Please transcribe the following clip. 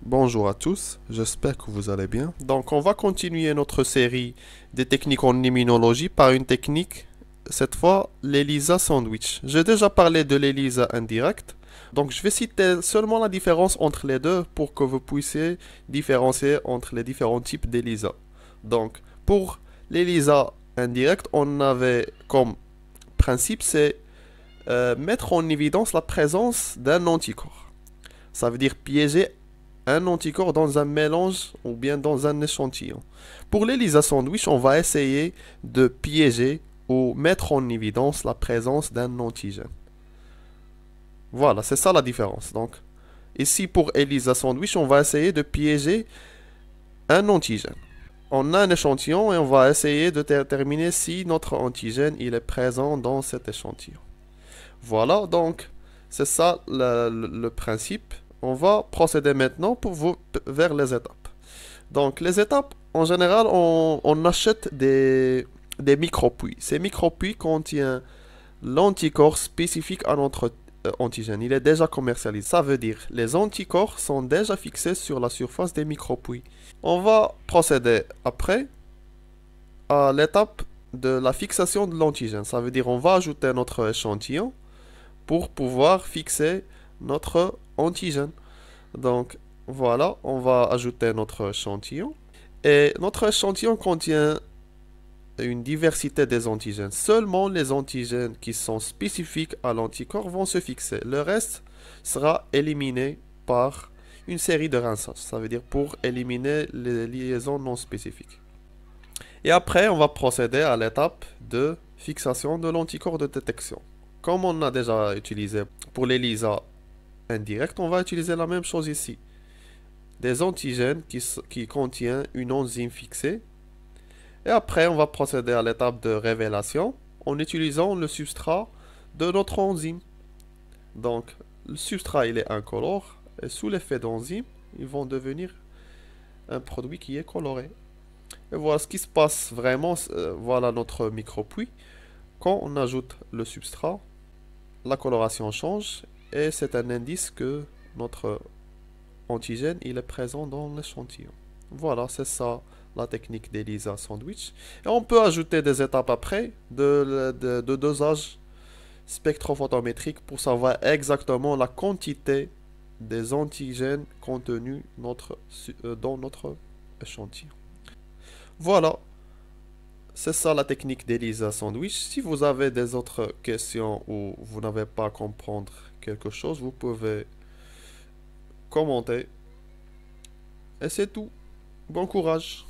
Bonjour à tous, j'espère que vous allez bien. Donc, on va continuer notre série des techniques en immunologie par une technique, cette fois l'ELISA sandwich. J'ai déjà parlé de l'ELISA indirect, donc je vais citer seulement la différence entre les deux pour que vous puissiez différencier entre les différents types d'ELISA. Donc, pour l'ELISA indirect, on avait comme principe, c'est mettre en évidence la présence d'un anticorps. Ça veut dire piéger un anticorps dans un mélange ou bien dans un échantillon. Pour l'ELISA sandwich, on va essayer de piéger ou mettre en évidence la présence d'un antigène. Voilà, c'est ça la différence. Donc, ici pour ELISA sandwich, on va essayer de piéger un antigène. On a un échantillon et on va essayer de déterminer si notre antigène il est présent dans cet échantillon. Voilà, donc c'est ça le principe. On va procéder maintenant vers les étapes. Donc les étapes, en général, on achète des micropuits. Ces micropuits contiennent l'anticorps spécifique à notre antigène. Il est déjà commercialisé. Ça veut dire les anticorps sont déjà fixés sur la surface des micropuits. On va procéder après à l'étape de la fixation de l'antigène. Ça veut dire on va ajouter notre échantillon pour pouvoir fixer notre antigène. Donc voilà, on va ajouter notre échantillon. Et notre échantillon contient une diversité des antigènes. Seulement les antigènes qui sont spécifiques à l'anticorps vont se fixer. Le reste sera éliminé par une série de rinçages. Ça veut dire pour éliminer les liaisons non spécifiques. Et après, on va procéder à l'étape de fixation de l'anticorps de détection. Comme on a déjà utilisé pour l'ELISA indirect, on va utiliser la même chose ici. Des antigènes qui contiennent une enzyme fixée. Et après, on va procéder à l'étape de révélation en utilisant le substrat de notre enzyme. Donc, le substrat, il est incolore. Et sous l'effet d'enzyme, ils vont devenir un produit qui est coloré. Et voilà ce qui se passe vraiment. Voilà notre micropuits. Quand on ajoute le substrat, la coloration change. Et c'est un indice que notre antigène il est présent dans l'échantillon. Voilà, c'est ça la technique d'ELISA sandwich. Et on peut ajouter des étapes après de dosage spectrophotométrique pour savoir exactement la quantité des antigènes contenus dans notre échantillon. Voilà, c'est ça la technique d'ELISA sandwich. Si vous avez des autres questions ou vous n'avez pas à comprendre quelque chose, vous pouvez commenter. Et c'est tout. Bon courage.